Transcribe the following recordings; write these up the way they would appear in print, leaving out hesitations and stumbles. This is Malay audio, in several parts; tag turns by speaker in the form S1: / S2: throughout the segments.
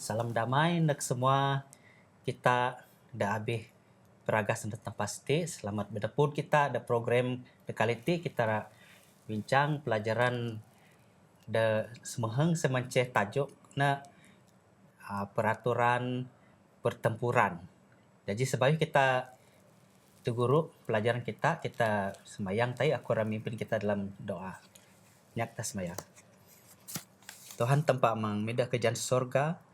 S1: Salam damai untuk semua. Kita dah habis peragas tentang pasti. Selamat bertepun kita ada program The Quality. Kita bincang pelajaran the semeheng semanceh tajuk na peraturan pertempuran. Jadi sebab kita tu guru pelajaran kita sembahyang tadi aku mimpin kita dalam doa. Nyak ta sembahyang. Tuhan tempat mangmidah kejan surga.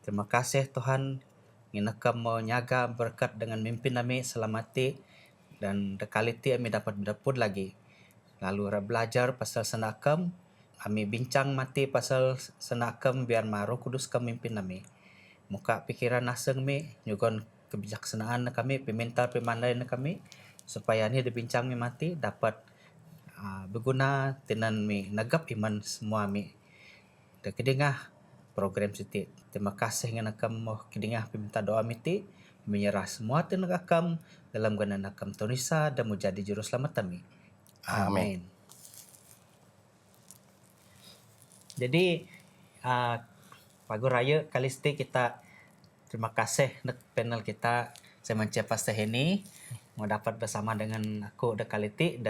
S1: Terima kasih Tuhan nginekam mau nyaga berkat dengan mimpin kami selamati dan dekaliti kami dapat berpun lagi. Lalu belajar pasal senakam, kami bincang mati pasal senakam biar Roh Kudus kami mimpin kami. Muka pikiran aseng mi, nyugon kebijaksanaan kami, pemintar pemandai kami supaya ni dibincang mi mati dapat berguna tinan mi nagap iman semua mi. Kedingah program siti. Terima kasih dengan akam mau kedingah peminta doa miti menyerah semua tin akam dalam guna akam Tunisa dan menjadi juru selamat kami. Amin. Jadi Pagu Raya Kalisti kita terima kasih untuk panel kita saya mencapa ini mau dapat bersama dengan aku The Quality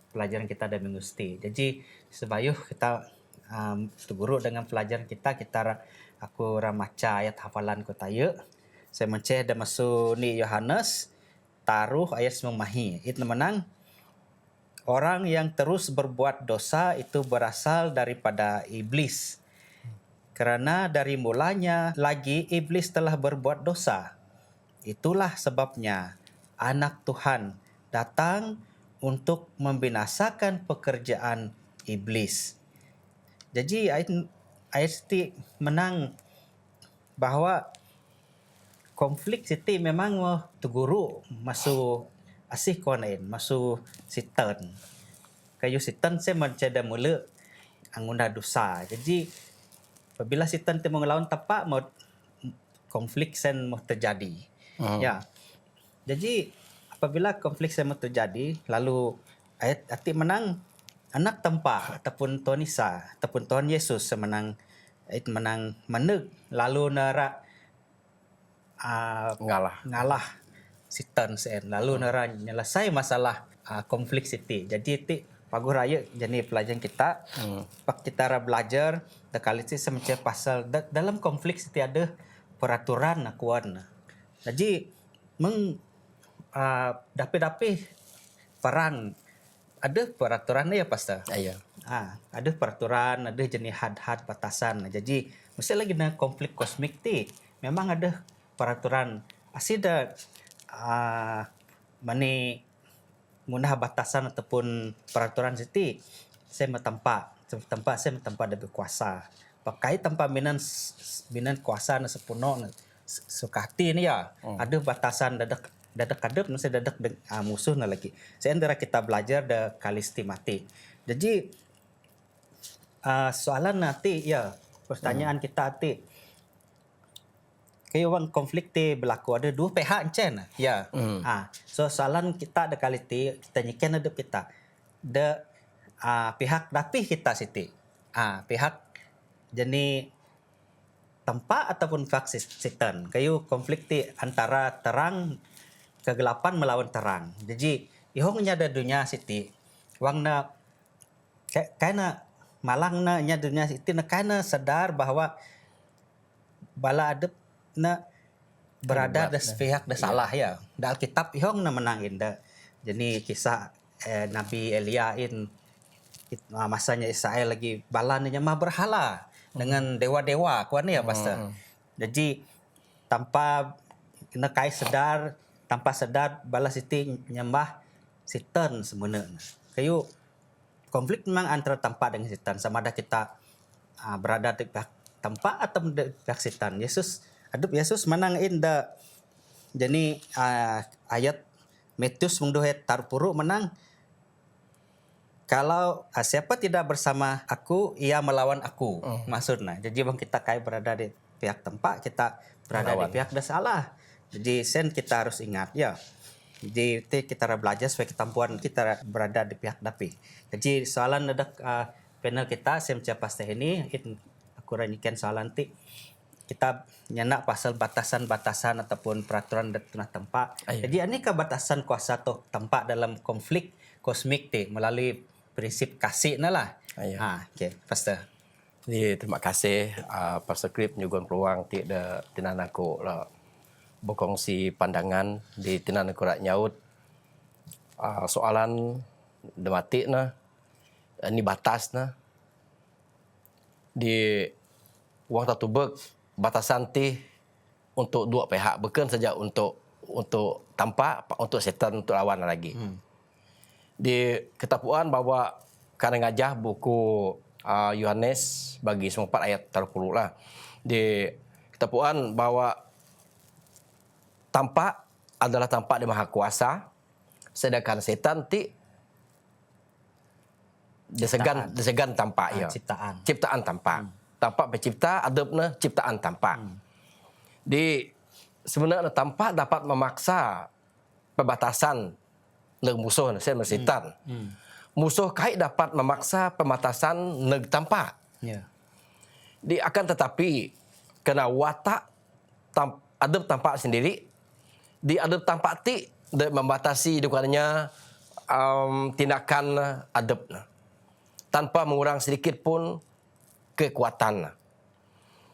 S1: pelajaran kita dan mengusti. Jadi sebayuh kita guru dengan pelajaran kita aku ramaca ayat hafalan ko tayo. Saya menceh dan masuk ni Yohanes taruh ayat semahi. Itu menang orang yang terus berbuat dosa itu berasal daripada iblis. Kerana dari mulanya lagi iblis telah berbuat dosa. Itulah sebabnya anak Tuhan datang untuk membinasakan pekerjaan iblis. Jadi ayat siti menang bahawa konflik siti memang teguru masuk asih konain masuk sitan. Kayu sitan saya mencada mula angunda dosa. Jadi apabila sitan tu mengelawan tapak mau konflik sen mau terjadi. Ya. Jadi apabila konflik sen mau terjadi lalu ayat arti menang anak tempa ataupun Tuhan Isa ataupun Tuhan Yesus semenang meneg lalu nara ngalah sitan sen lalu nara nyelesai masalah konflik siti. Jadi ti Pagu Raya jadi pelajaran kita pak kita belajar kali ini semacam pasal dalam konflik siti ada peraturan akuan. Jadi dapi-dapi perang ada peraturan ya pastor.
S2: Iya.
S1: Ada peraturan, ada jenis had-had batasan. Jadi mesti lagi na konflik kosmik ti memang ada peraturan. Asih ada mani munah batasan ataupun peraturan siti saya metempa saya ada berkuasa. Pakai tempat minan kuasa na sepuno sukati ni ya. Ada batasan dadak kadep mesti dadak musuh na lagi. Saya antara kita belajar da kalisti mati. Jadi soalan nanti ya pertanyaan kita nanti kayak orang konflik ti berlaku ada dua pihak encen ya. So soalan kita da kalisti kita nyiken ada kita da pihak dapih kita siti. Pihak jenis tempat ataupun pihak sitan. Kayu konflik ti antara terang kegelapan melawan terang. Jadi ihong nya da dunia siti wang na kaina malang na nya dunia siti na kaina sadar bahwa bala adep na berada di pihak da salah ya. Da Alkitab ihong na menangin da. Jadi kisah Nabi Elia masanya Israel lagi bala nyembah berhala dengan dewa-dewa kuan ya pastor. Jadi tanpa nekai sedar tanpa sedar bala siti nyembah sitan sebenarnya. Kayu konflik memang antara tempat dengan sitan sama ada kita berada di pihak tempat atau di pihak sitan. Yesus menang inda. Jadi ayat Matius mengdohet tarpuru menang kalau siapa tidak bersama aku ia melawan aku. Maksudnya. Jadi bang kita kayak berada di pihak tempat kita berada di pihak dah salah. Jadi sen kita harus ingat ya. Jadi kita belajar supaya ketampuan kita berada di pihak dapi. Jadi soalan ada panel kita saya mencapa ini kurang ikan soalan ti kita nyenak pasal batasan-batasan ataupun peraturan tunah tempat. Jadi aneka batasan kuasa atau tempat dalam konflik kosmik ti melalui prinsip kasih na lah. Okay, Pastor.
S2: Jadi terima kasih Pastor Krip nyugun peluang ti de tinan aku lah berkongsi pandangan di tinan aku rak nyaut soalan demati na ini batas na di wang tatubek batasan ti untuk dua pihak bukan saja untuk tampak untuk setan untuk lawan lagi. Di ketapuan bahwa karena ngajah buku Yohanes bagi 4 ayat 30 lah. Di ketapuan bahwa tampak adalah tampak di Maha Kuasa, sedangkan setan ti desegan tampak ya. Ciptaan tampak. Tampak pencipta adabna ciptaan tampak. Di sebenarnya tampak dapat memaksa pembatasan neg musuh setan. Musuh kait dapat memaksa pembatasan neg tampak. Di akan tetapi kena watak adab tampak sendiri di adab tampak ti membatasi dukannya tindakan adab tanpa mengurang sedikit pun kekuatan.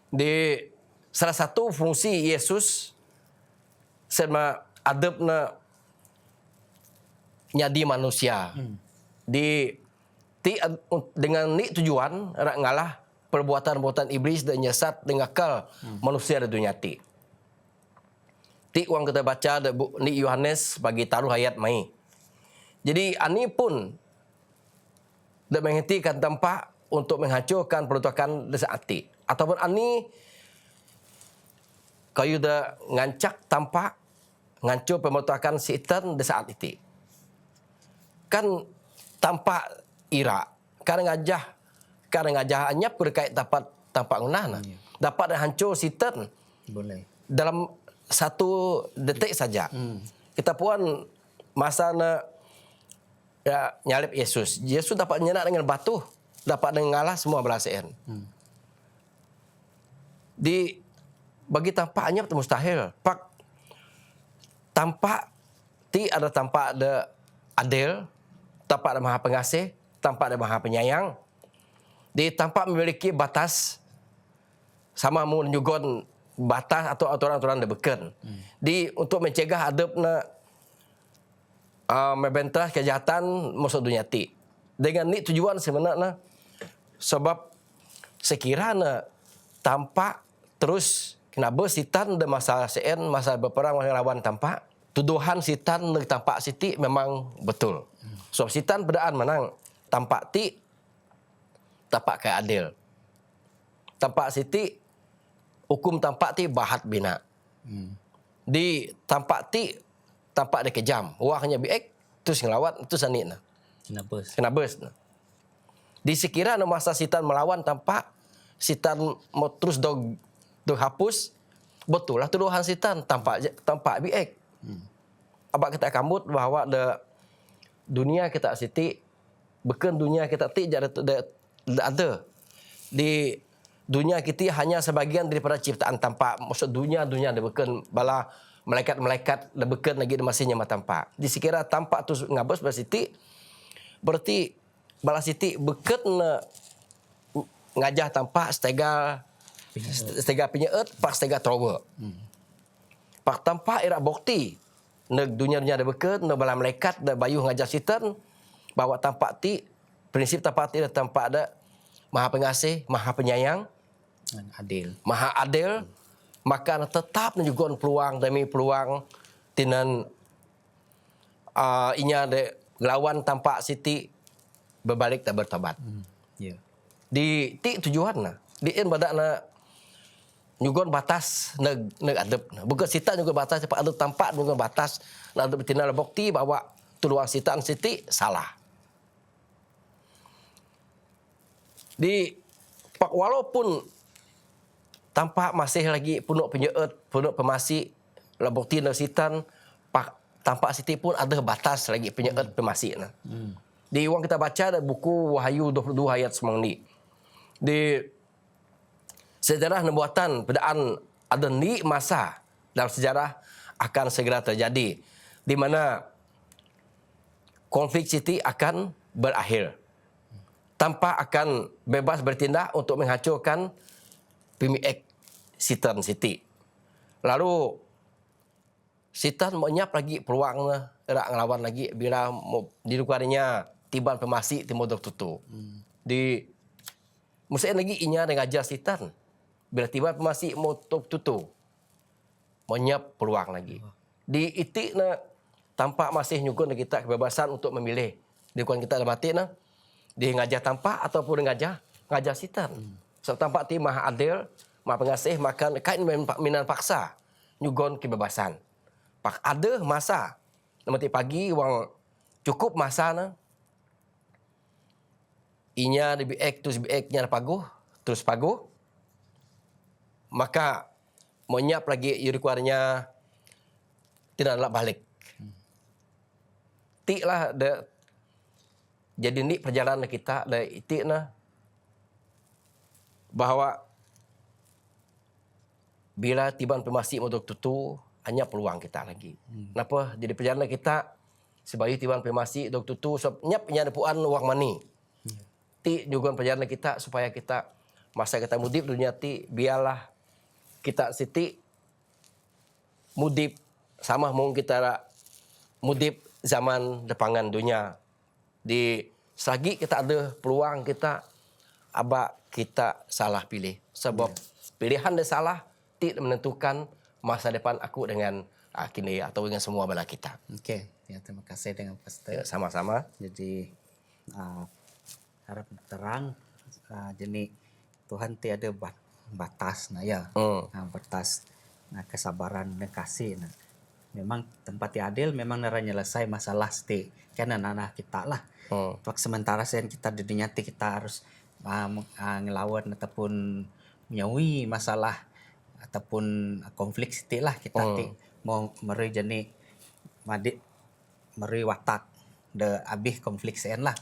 S2: Di salah satu fungsi Yesus sama adabna nyadi manusia. Dengan ni tujuan rak ngalah perbuatan-perbuatan iblis dan nyesat dengan akal manusia di dunia ti. Ti uang kita baca ni Yohanes bagi taruh ayat mai. Jadi ani pun dah menghentikan tampak untuk menghancurkan peruntukan desa hati. Ataupun ani kayu dah ngancak tampak ngancur pemberontakan setan desa hati. Kan tampak ira kadang ngajah anyap berkait dapat tampak ngunah dapat hancur setan boleh dalam satu detik saja. Kita pun masa nyalip Yesus dapat nyenak dengan batu, dapat mengalah semua belasaan. Di bagi tampak anyap itu mustahil. Pak tampak ti ada tampak ada adil, tampak ada Maha Pengasih, tampak ada Maha Penyayang. Dia tampak memiliki batas sama menyugun batas atau aturan-aturan dia beken. Di untuk mencegah adabna membentah kejahatan musuh dunia ti. Dengan ni tujuan sebenarnya sebab sekiranya tampak terus kena bersitan de masa sen masa berperang lawan tampak tuduhan sitan neg tampak siti memang betul. So sitan bedaan menang tampak ti tampak ke adil. Tampak siti hukum tampak ti bahat bina. Di tampak ti tampak dia kejam. Wahnya biek terus ngelawat itu sanitna. Kena bus. Di sekiranya masa sitan melawan tampak sitan mau terus dog hapus betul lah tuduhan sitan tampak biek. Abak kita kambut bahwa dunia kita siti beken dunia kita ti ada di dunia kita hanya sebagian daripada ciptaan tampak. Maksud dunia ada beken bala malaikat-malaikat ada beken lagi masihnya tampak. Di sekira tampak tu ngabos bala siti berarti bala siti beken ngajah tampak setega penyeut pak setega trowe. Pak tampak ira bukti neg dunia-dunia ada beken neg bala malaikat da bayuh ngajah sitan bawa tampak ti prinsip tampak ti tampak ada Maha Pengasih, Maha Penyayang, Maha Adil, maka tetap menyugun peluang demi peluang tinan inya de lawan tampak siti berbalik tak bertobat. Di ti tujuan di in badana nyugun batas neg adep. Bukan sita nyugun batas cepat adep tampak nyugun batas adep tinan bukti bahwa tuluang sitan siti salah. Di pak walaupun tampak masih lagi punuk penyeut, punuk pemasi, la bukti na sitan, pak tampak siti pun ada batas lagi penyeut pemasi na. Di uang kita baca ada buku Wahyu 22 ayat semang ni. Di sejarah nubuatan pedaan ada ni masa dalam sejarah akan segera terjadi di mana konflik Siti akan berakhir tanpa akan bebas bertindak untuk menghancurkan PMX Sitan Siti. Lalu Sitan menyap lagi peluang rak ngelawan lagi bila di luarnya tiban pemasik timur dok tutu. Di musim lagi inya dengan ajar Sitan. Bila tiban pemasik mau tutu menyap peluang lagi. Di itik na tampak masih nyugun kita kebebasan untuk memilih. Di luar kita ada mati na di ngajah tampak ataupun ngajah Sitan. Sebab tampak ti maha adil, maha pengasih makan kain minan paksa nyugon kebebasan. Pak ada masa nanti pagi wang cukup masa na inya lebih ek terus lebih nya paguh terus paguh maka menyiap lagi yurikuarnya tidak nak balik. Tik lah jadi ni perjalanan kita da itik na bahawa bila tiban pemasik untuk tutu hanya peluang kita lagi. Kenapa? Jadi perjalanan kita sebagai tiban pemasik untuk tutu sebab nyap penyadupuan wang mani. Ti juga perjalanan kita supaya kita masa kita mudip dunia ti biarlah kita siti mudip sama mung kita mudip zaman depangan dunia. Di selagi kita ada peluang kita abak kita salah pilih. Sebab pilihan dia salah tidak menentukan masa depan aku dengan kini atau dengan semua bala kita.
S1: Okey, ya, terima kasih dengan Pastor.
S2: Ya, sama-sama.
S1: Jadi harap terang jadi Tuhan tiada batas nah ya. Batas kesabaran dan kasih nah. Memang tempat yang adil memang nara nyelesai masalah sti kan anak kita lah. Waktu sementara sen kita di dunia kita harus ngelawan ataupun menyawi masalah ataupun konflik sti lah kita mau meri jani meri watak de abih konflik sen lah.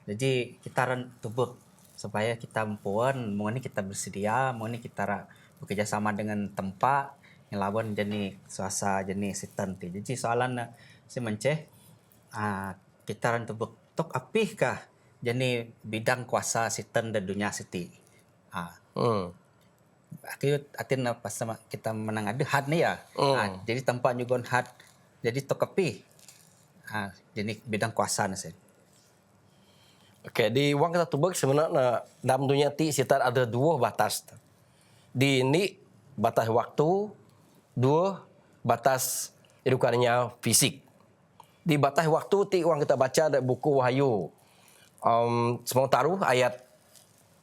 S1: Jadi kita ran tubuk supaya kita puan mau ni kita bersedia mau ni kita bekerja sama dengan tempat ngelawan jani suasa jani sitan ti. Jadi soalan si menceh kita ran tubuk tok apih kah jani bidang kuasa sitan dan dunia siti. Atin pas kita menang ada had ni ya. Jadi tempat nyugon had jadi tok apih. Jadi bidang kuasa ni sen.
S2: Okey, di wang kita tubuk sebenarnya dalam dunia ti sitan ada dua batas. Di ini batas waktu, dua batas edukannya fisik. Di batas waktu ti wang kita baca dari buku Wahyu Semang Taruh ayat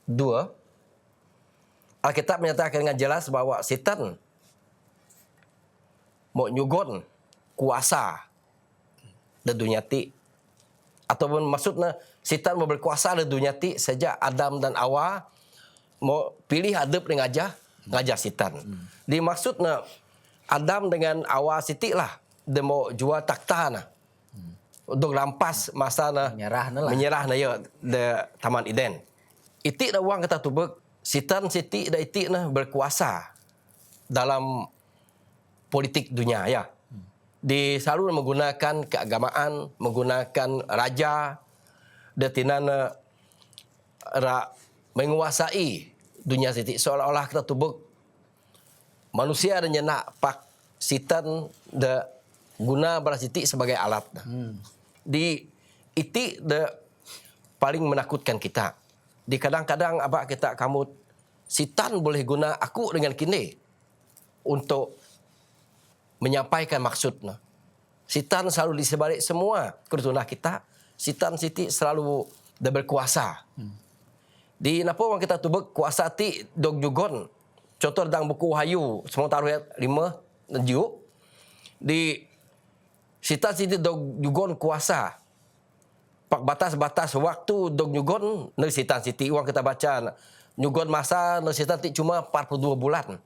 S2: 2. Alkitab menyatakan dengan jelas bahawa setan mau nyugon kuasa di dunia ti ataupun maksudnya setan mau berkuasa di dunia ti sejak Adam dan Hawa mau pilih adab dengan ngajah setan. Dimaksudnya Adam dengan Hawa siti lah dia mau jual takhta nah. Untuk rampas masa na menyerah na ya de Taman Eden. Itik dah wang kata tubek setan siti dah itik na berkuasa dalam politik dunia ya. Dia selalu menggunakan keagamaan, menggunakan raja, dia tinana menguasai dunia siti seolah-olah kita tubek manusia dan nak pak setan de guna bala siti sebagai alat. Di itik de paling menakutkan kita. Di kadang-kadang abak kita kamu setan boleh guna aku dengan kini untuk menyampaikan maksudnya. Setan selalu di sebalik semua kerutunah kita. Setan siti selalu dah berkuasa. Di napa orang kita tubek kuasa ti dog jugon. Contoh dalam buku Wahyu Semang Taruh ayat 5 juk. Di setan siti dog jugon kuasa. Pak batas-batas waktu dog jugon ne setan siti orang kita baca nyugon masa ne setan ti cuma 42 bulan.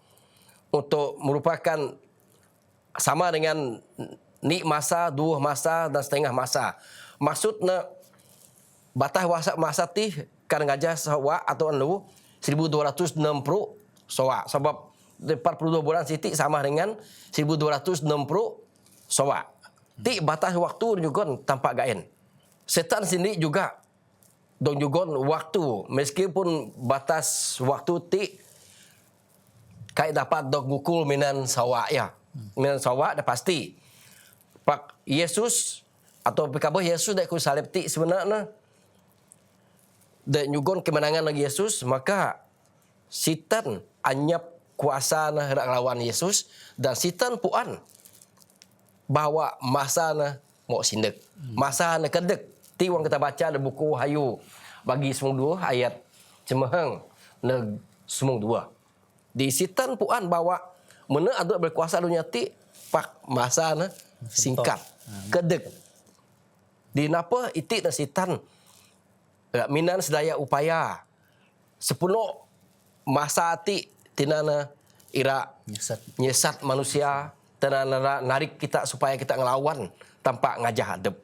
S2: Untuk merupakan sama dengan ni masa, 2 masa dan setengah masa. Maksudnya batas masa ti kan ngajah sawa atau anu 1260 soak. Sebab 42 bulan Siti sama dengan 1260 soak. Ti batas waktu juga tampak gain. Setan sendiri juga dong juga waktu. Meskipun batas waktu ti kai dapat dok gukul minan sawak ya. Minan sawak dah pasti. Pak Yesus atau pikabah Yesus dak ku salib ti sebenarnya dak nyugon kemenangan lagi Yesus, maka setan anyap kuasa na hendak lawan Yesus dan setan puan bawa masa na mau sindek. Masa na kedek. Ti wang kita baca ada buku Hayu bagi semung 2 ayat cemeheng neg semung 2. Di setan puan bawa mana ada berkuasa dunia ti pak masa na singkat kedek. Di napa itik na setan minan sedaya upaya sepenuh masa ti tinana ira nyesat manusia tinana narik kita supaya kita ngelawan tanpa ngajah hadap.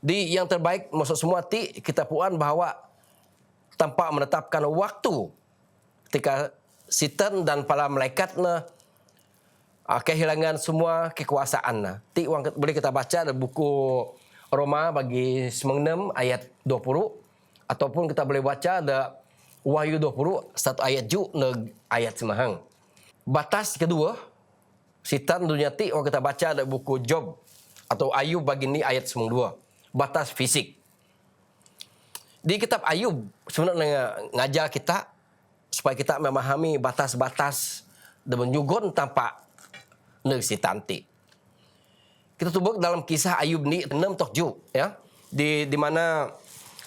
S2: Di yang terbaik maksud semua ti kita puan bahawa tanpa menetapkan waktu ketika setan dan para malaikatna kehilangan semua kekuasaanna. Ti wang boleh kita baca dalam buku Roma bagi 96 ayat 20 ataupun kita boleh baca ada Wahyu 20 satu ayat ju neg ayat semahang. Batas kedua setan dunia ti orang kita baca ada buku Job atau Ayub bagi ni ayat 92. Batas fisik. Di kitab Ayub sebenarnya ngajar kita supaya kita memahami batas-batas dan menyugon tanpa neg setan ti. Kita tubuk dalam kisah Ayub ni 6 tokju ya. Di mana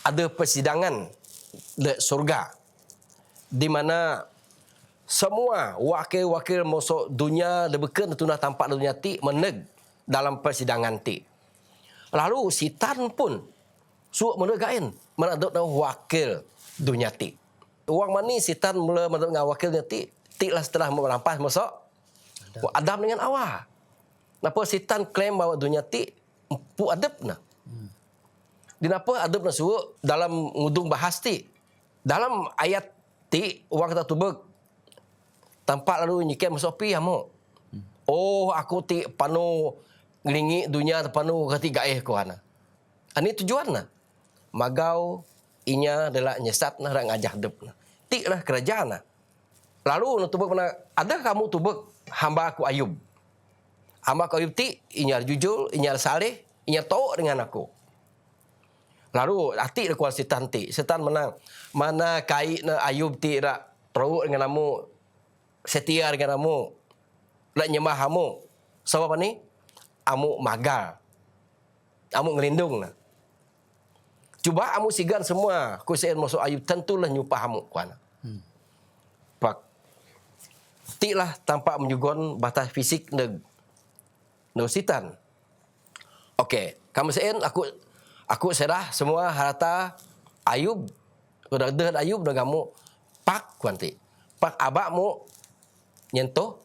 S2: ada persidangan di surga. Di mana semua wakil-wakil musuh dunia debeken tunah tampak dunia ti meneg dalam persidangan ti. Lalu setan pun suak menegain mana ada wakil dunia ti. Uang mani setan mula dengan wakil dunia ti lah setelah merampas musuh Adam dengan Hawa. Napa setan klaim bahawa dunia ti pu adab na. Di napa adab na suruh dalam ngudung bahas ti. Dalam ayat ti orang kata tubek tampak lalu nyikem sopi amo. Oh aku ti panu ngelingi dunia panu ketiga ko ana. Ani tujuan na. Magau inya adalah nyesat na ngajah dep na. Ti lah kerajaan na. Lalu tubek mana ada kamu tubek hamba aku Ayub. Hamba aku Ayub ti inya jujur, inya saleh, inya tahu dengan aku. Lalu hati kuat setan ti. Setan menang. Mana kai na Ayub ti rak teruk dengan kamu, setia dengan kamu, nak nyembah kamu. Sebab apa ni? Kamu magal. Kamu ngelindung na. Cuba kamu sigan semua kusen masuk Ayub tentulah nyupah kamu kuana. Pak. Ti lah tampak menyugon batas fisik neg setan. Okey, kamu sen aku serah semua harta Ayub. Udah deh Ayub dah kamu pak kuanti. Pak abakmu nyentuh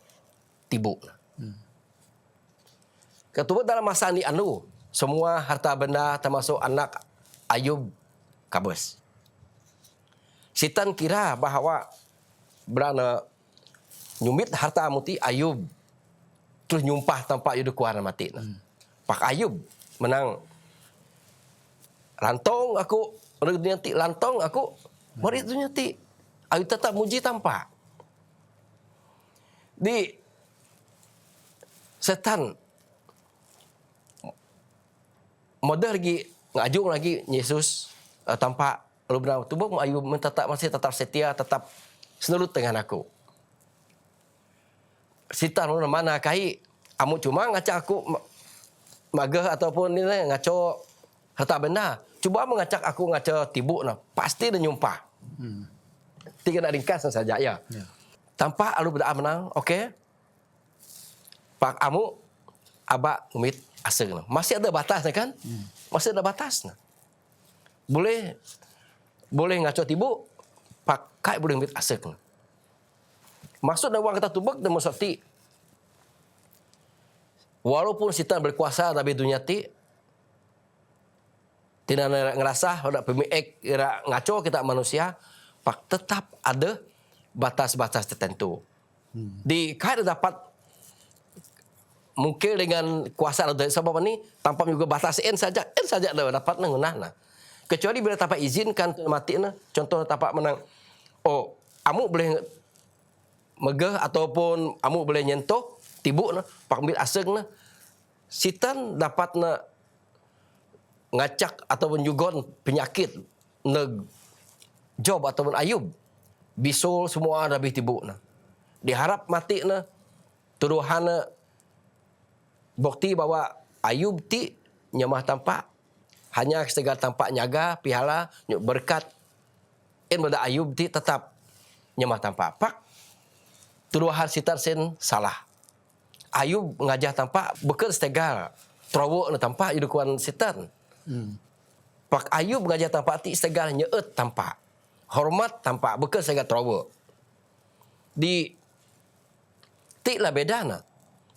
S2: tibuk. Ketua dalam masa ni anu semua harta benda termasuk anak Ayub kabus. Setan kira bahawa berana nyumit harta muti Ayub terus nyumpah tanpa yudu kuara mati. Pak Ayub menang lantong aku dunia ti lantong aku murid dunia ti Ayub tetap muji tanpa di setan modal lagi ngajung lagi Yesus tanpa lu benar tubuh Ayub masih tetap setia tetap senurut dengan aku. Setan mana kai amu cuma ngacak aku magah ataupun ni ngaco harta benda. Cuba mengacak aku ngaco tibuk nah pasti dia nyumpah. Tiga nak ringkas saja ya. Tanpa alu berda menang, okey. Pak amu abak umit aseng nah. Masih ada batasnya kan? Masih ada batasnya. Boleh ngaco tibuk pak kai boleh umit aseng. Maksud dan orang kata tubek dan maksud ti. Walaupun setan berkuasa tapi dunia ti tidak ngerasa ada pemilik ngaco kita manusia pak tetap ada batas-batas tertentu. Di kait dapat mungkin dengan kuasa atau sebab ni tanpa juga batas en saja dapat ngunah nah. Kecuali bila tanpa izinkan mati nah, contoh tanpa menang amu boleh megah ataupun amu boleh nyentuh tibuk nah, pak ambil aseng nah. Sitan dapat na ngacak ataupun jugon penyakit neg Job ataupun Ayub. Bisul semua dah habis tibuk nah. Diharap mati na tuduhan na bukti bahwa Ayub ti nyamah tampak hanya setegal tampak nyaga pihala berkat pada Ayub ti tetap nyamah tampak. Pak tuduhan sitar sen salah. Ayub ngajah tampak bekel setegal trowo na tampak yudukuan sitan. Pak Ayub ngajah tampak ti setegal nyeut tampak. Hormat tampak bekel setegal trowo. Di ti lah beda na.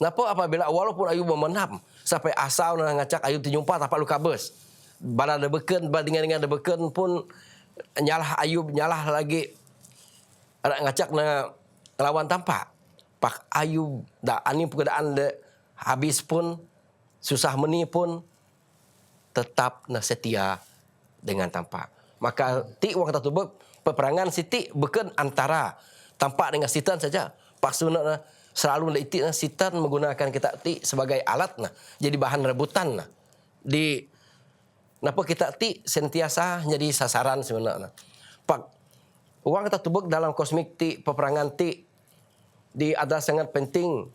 S2: Napa apabila walaupun Ayub memenam sampai asal na ngacak Ayub tinyumpa tampak luka bes. Bala de beken dengan de beken pun nyalah Ayub nyalah lagi ngacak na lawan tampak. Pak Ayub dah ani pekerjaan de habis pun susah meni pun tetap na setia dengan tampak. Maka ti wang kata tubek peperangan siti beken antara tampak dengan sitan saja. Pak sunat selalu leti sitan menggunakan kita ti sebagai alat nah. Jadi bahan rebutan nah. Di napa kita ti sentiasa jadi sasaran sebenarnya. Pak wang kata tubek dalam kosmik ti peperangan ti di ada sangat penting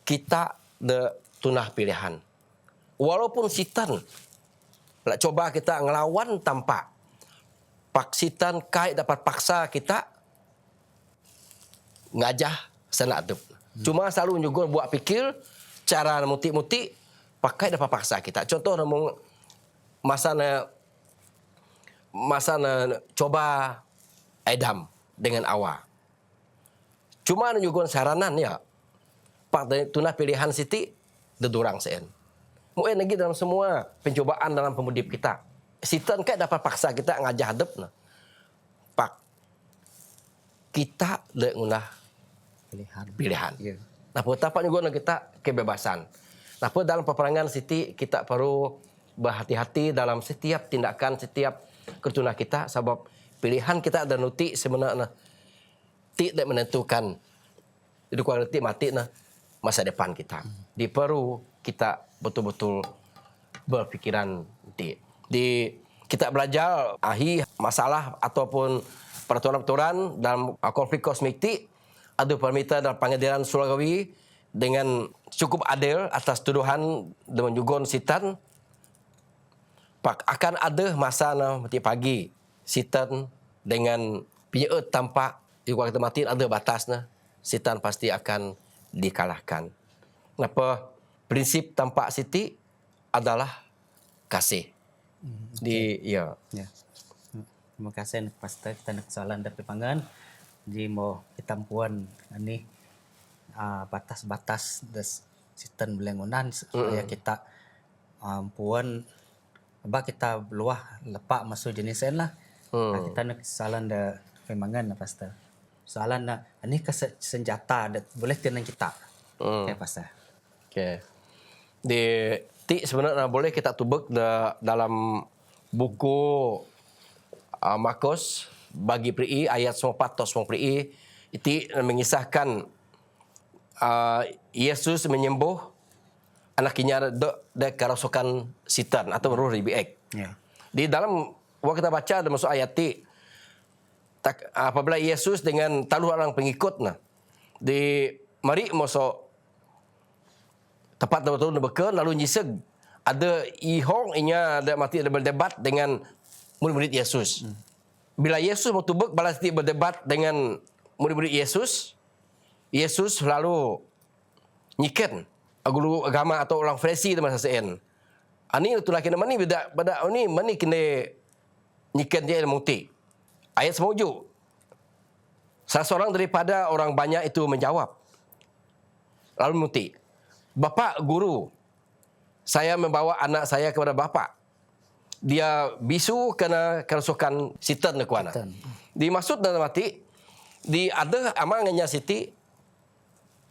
S2: kita de tunah pilihan. Walaupun sitan nak coba kita ngelawan tampak pak sitan kait dapat paksa kita ngajah sana adep. Cuma selalu juga buat fikir cara muti-muti pakai dapat paksa kita. Contoh namun masa na coba Adam dengan Awa. Cuma juga saranan ya. Pak tunah pilihan siti dedurang sen. Mungkin lagi dalam semua pencobaan dalam pemudip kita. Sitan kan dapat paksa kita ngajah hadap nah. Pak kita le ngunah pilihan. Yeah. Napa tapak juga kita kebebasan. Napa dalam peperangan siti kita perlu berhati-hati dalam setiap tindakan, setiap kertunah kita sebab pilihan kita dan nuti sebenarnya tidak menentukan itu kualiti mati nah masa depan kita. Di perlu kita betul-betul berpikiran di kita belajar masalah ataupun peraturan-peraturan dalam konflik kosmik ti ada permintaan dalam pengadilan surgawi dengan cukup adil atas tuduhan dengan jugon sitan. Pak akan ada masa nanti pagi sitan dengan penyeut tampak di waktu mati ada batasnya. Sitan pasti akan dikalahkan. Kenapa? Prinsip tampak siti adalah kasih. Ya.
S1: Terima kasih Pastor kita nak soalan dari pangan. Jadi mau kita puan ini batas-batas des sitan belengunan supaya kita puan kita luah lepak masuk jenis lah. Kita nak soalan dari pemangan Pastor. Soalan nak ini senjata boleh tenang kita. Okay, Pastor.
S2: Okay. Di sebenarnya boleh kita tubek dalam buku Markus bagi peri ayat 4 atau 9 peri itu mengisahkan Yesus menyembuh anaknya de kerasukan sitan atau roh ribiek. Yeah. Di dalam waktu kita baca ada masuk ayat ti apabila Yesus dengan taluh orang pengikutnya di mari masuk tepat betul betul lalu nyiseg ada ihong inya ada mati ada berdebat dengan murid-murid Yesus. Bila Yesus mau tubek balas berdebat dengan murid-murid Yesus, Yesus lalu nyiken guru agama atau orang Farisi di masa sen. Ani itulah kena mani beda ni mani kena nyiken dia muti. Ayat semuju. Salah seorang daripada orang banyak itu menjawab. Lalu muti. Bapak guru, saya membawa anak saya kepada Bapak. dia bisu kena kerasukan sitan na kuana. Dimaksud dalam arti di ada amangnya Siti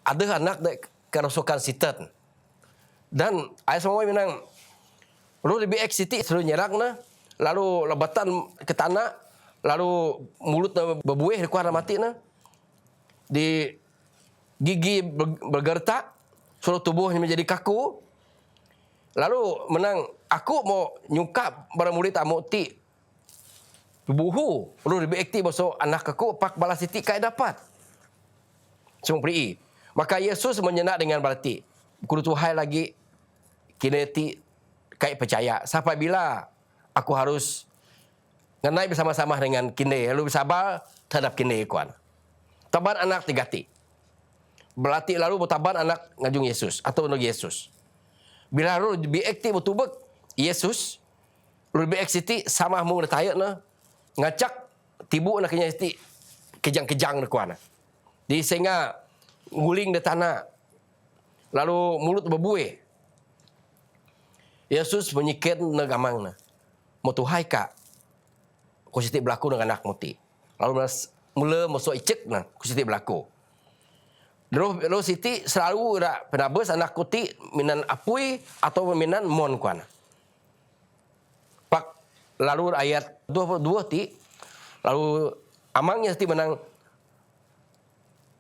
S2: ada anak de kerasukan sitan. Dan ai semua menang lu lebih Siti seru nyerangna lalu lebatan ke tanah lalu mulutnya berbuih di kuana mati na. Di gigi bergertak seluruh tubuhnya menjadi kaku. Lalu menang aku mau nyungkap barang murid amu ti buhu lu lebih aktif bosok anak aku pak balas Siti kai dapat. Semua pri. Maka Yesus menyenak dengan berarti kudu Tuhai lagi kini ti kai percaya sampai bila aku harus ngenai bersama-sama dengan kini lalu bersabar terhadap kini kuan. Taban anak 3 ti. Berarti lalu bertaban anak ngajung Yesus atau untuk Yesus. Bila lu lebih aktif betul Yesus, lu lebih aktif sama mu retayat na ngacak tibu nak kenya Siti kejang-kejang na kuana. Di sehingga nguling di tanah. Lalu mulut berbuih. Yesus menyikir na gamang na. Mo Tuhai ka. Ko Siti berlaku dengan anak muti. Lalu mula masuk icek na ko Siti berlaku. Lalu Siti selalu rak penabas anak kuti minan apui atau minan mon kuana. Pak lalu ayat 22 ti lalu amangnya Siti menang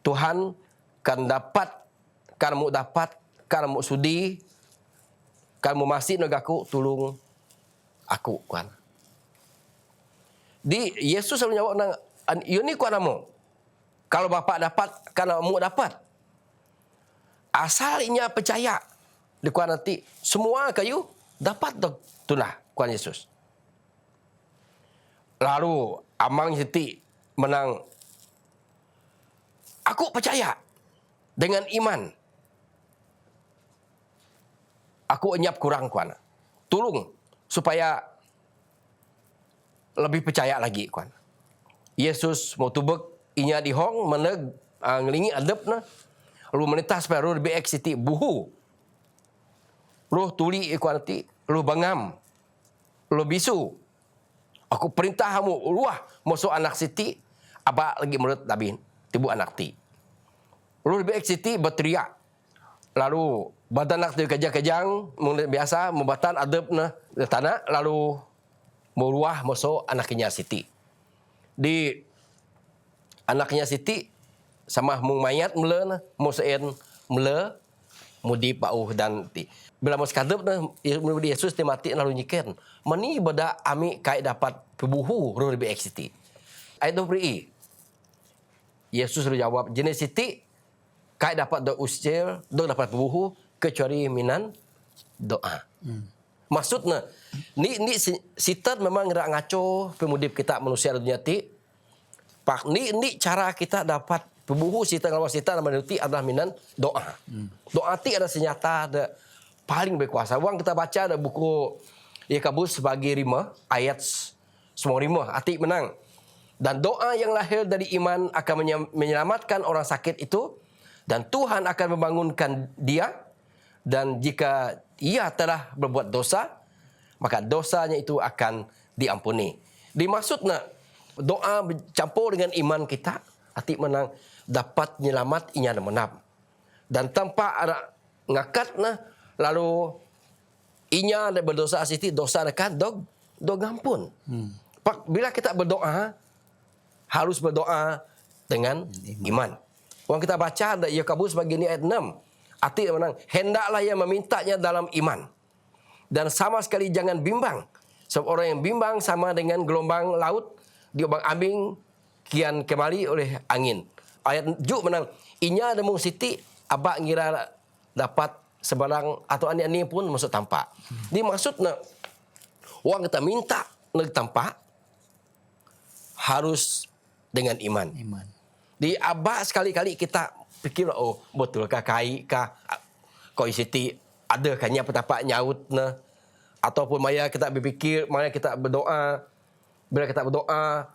S2: Tuhan kan dapat kan mu sudi kan mu masih negaku tulung aku kuana. Di Yesus selalu jawab nang ini kuana mu. Kalau Bapak dapat kan mu dapat. Asalnya percaya di kuan nanti semua kayu dapat tulah kuan Yesus. Lalu amang Siti menang aku percaya dengan iman. Aku enyap kurang kuan. Tolong supaya lebih percaya lagi kuan. Yesus mau tubek inya di hong meneg ngelingi adepna. Lu menetas supaya lu lebih Siti buhu. Lu tuli ikuan nanti. Lu bangam. Lu bisu. Aku perintah kamu luah masuk anak Siti. Apa lagi menurut Nabi. Tibu anak ti. Lu lebih Siti berteriak. Lalu badan anak ti kejang-kejang. Biasa membatan adab na tanah. Lalu meluah masuk anaknya Siti. Di anaknya Siti. Sama mung mayat mula na mosen mula mudi pauh dan ti bila mos kadep na Yesus ti mati lalu nyiken mani beda ami kai dapat pebuhu ro lebih Siti ai do pri Yesus jawab jenis Siti kai dapat do uscil do dapat pebuhu kecuali minan doa. Maksudnya ni sitat memang rak ngaco pemudip kita manusia dunia ti pak ni cara kita dapat pebuhu sita kalau sita nama nuti adalah minan doa. Doa ti ada senjata ada paling berkuasa. Wang kita baca ada buku Yakobus sebagai 5 ayat semua 5 arti menang. Dan doa yang lahir dari iman akan menyelamatkan orang sakit itu dan Tuhan akan membangunkan dia dan jika ia telah berbuat dosa maka dosanya itu akan diampuni. Dimaksudnya doa bercampur dengan iman kita arti menang dapat nyelamat inya menap. Dan tanpa ada ngakat na lalu inya ada berdosa Siti dosa dekat dog ngampun. Pak bila kita berdoa harus berdoa dengan iman. Wang kita baca ada Yakobus bagian ayat 6. Arti menang hendaklah ia memintanya dalam iman. Dan sama sekali jangan bimbang. Sebab orang yang bimbang sama dengan gelombang laut diombang-ambing kian kembali oleh angin. Ayat juk menang inya ada mung Siti abak ngira dapat sebarang atau ani-ani pun masuk tampak. Di maksudnya orang kita minta nak tampak harus dengan iman. Di abak sekali-kali kita fikir oh betul kah kai kah koi Siti ada kan nya petapak nyaut na ataupun maya kita berfikir maya kita berdoa bila kita berdoa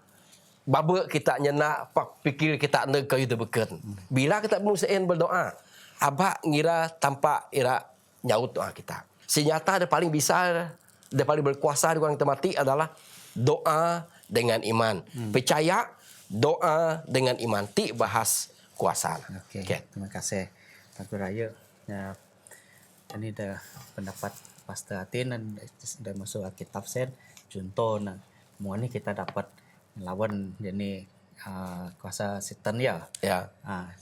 S2: baba kita nyenak pak fikir kita nak kayu terbeken. Bila kita musain berdoa, abak ngira tampak ira nyaut doa kita. Senjata ada paling besar dia paling berkuasa di orang temati adalah doa dengan iman. Percaya, doa dengan iman. Ti bahas kuasa.
S1: Okey. Terima kasih Tuan Raya. Ya, ini dah pendapat Pastor Atin dan dah masuk Alkitab sen. Contoh nah, semua ni kita dapat lawan jenis kuasa setan ya.
S2: Ya.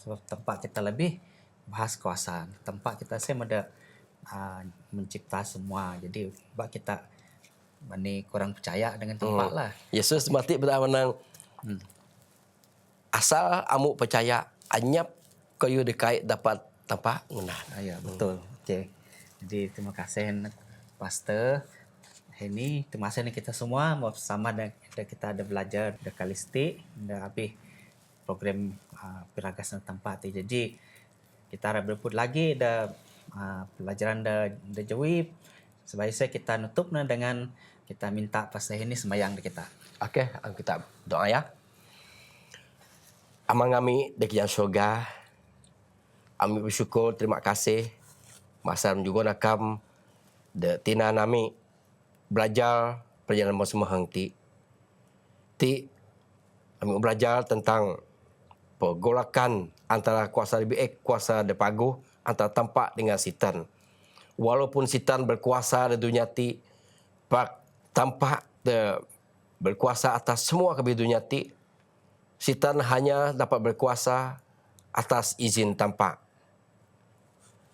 S1: Sebab tempat kita lebih bahas kuasa. Tempat kita saya ada mencipta semua. Jadi sebab kita ni kurang percaya dengan tempat lah.
S2: Yesus mati pada menang. Asal amu percaya anyap kayu dekai dapat tempat ngenah.
S1: Ya, betul. Okey. Jadi terima kasih Pastor. Hari ni terima kasih kita semua bersama dan kita ada belajar dah kalistik, dah habis program peragasan tempat ni. Jadi kita harap berput lagi dah pelajaran dah jawab. Sebaiknya kita nutup dengan kita minta pasal ini sembahyang kita.
S2: Okey, kita doa ya. Amang kami di yang syurga, kami bersyukur, terima kasih. Masa juga nakam de tina nami belajar perjalanan semua ti. Ti kami belajar tentang pergolakan antara kuasa lebih kuasa depagu antara tempat dengan setan. Walaupun setan berkuasa di dunia ti, pak tampak de berkuasa atas semua ke dunia ti, setan hanya dapat berkuasa atas izin tampak.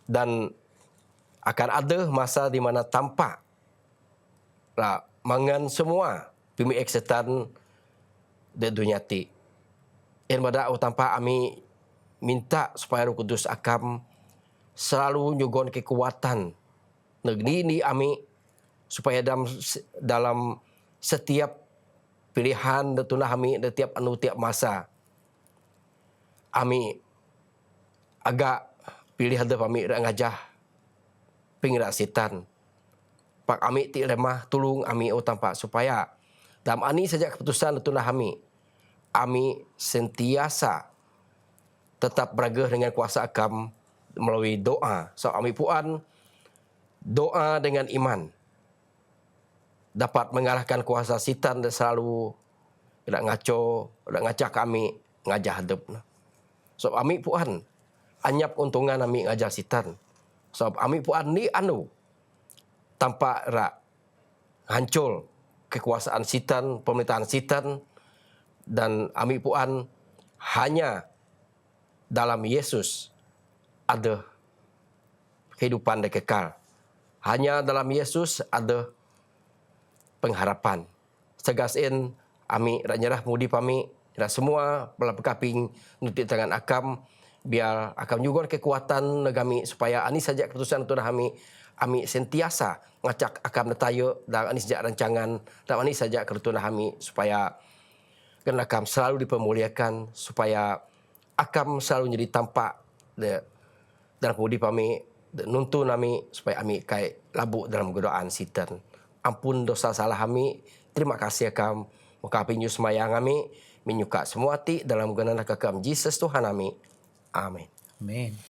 S2: Dan akan ada masa di mana tampak lah mangan semua pemilik setan di dunia ti. Yang pada tampak kami minta supaya Roh Kudus akan selalu nyugon kekuatan negeri ini kami supaya dalam setiap pilihan dan tunah kami dan tiap tiap masa kami agak pilih ada kami dak ngajah pingrak setan. Pak kami ti lemah tolong kami tampak supaya dalam ani saja keputusan tunah kami sentiasa tetap beragah dengan kuasa akam melalui doa. So kami puan doa dengan iman dapat mengalahkan kuasa setan dan selalu dak ngaco, dak ngacak kami ngajah hadap. So kami puan anyap untungan kami ngajah setan. So kami puan ni anu tanpa rak hancur kekuasaan setan, pemerintahan setan, dan kami puan hanya dalam Yesus ada kehidupan yang kekal. Hanya dalam Yesus ada pengharapan. Segasin kami rak nyerah mudi kami dan semua belah berkaping nutik tangan akam biar akam juga kekuatan negami supaya ani saja keputusan tu kami sentiasa ngacak akam netaya dan ani saja rancangan dan ani saja keputusan kami supaya kena akam selalu dipermuliakan supaya akam selalu jadi tampak dalam mudi kami nuntun kami supaya kami kai labuk dalam godaan setan. Ampun dosa salah kami. Terima kasih akam. Muka pinyu semayang kami menyuka semua hati dalam genan kakam Jesus Tuhan kami. Amin.
S1: Amin.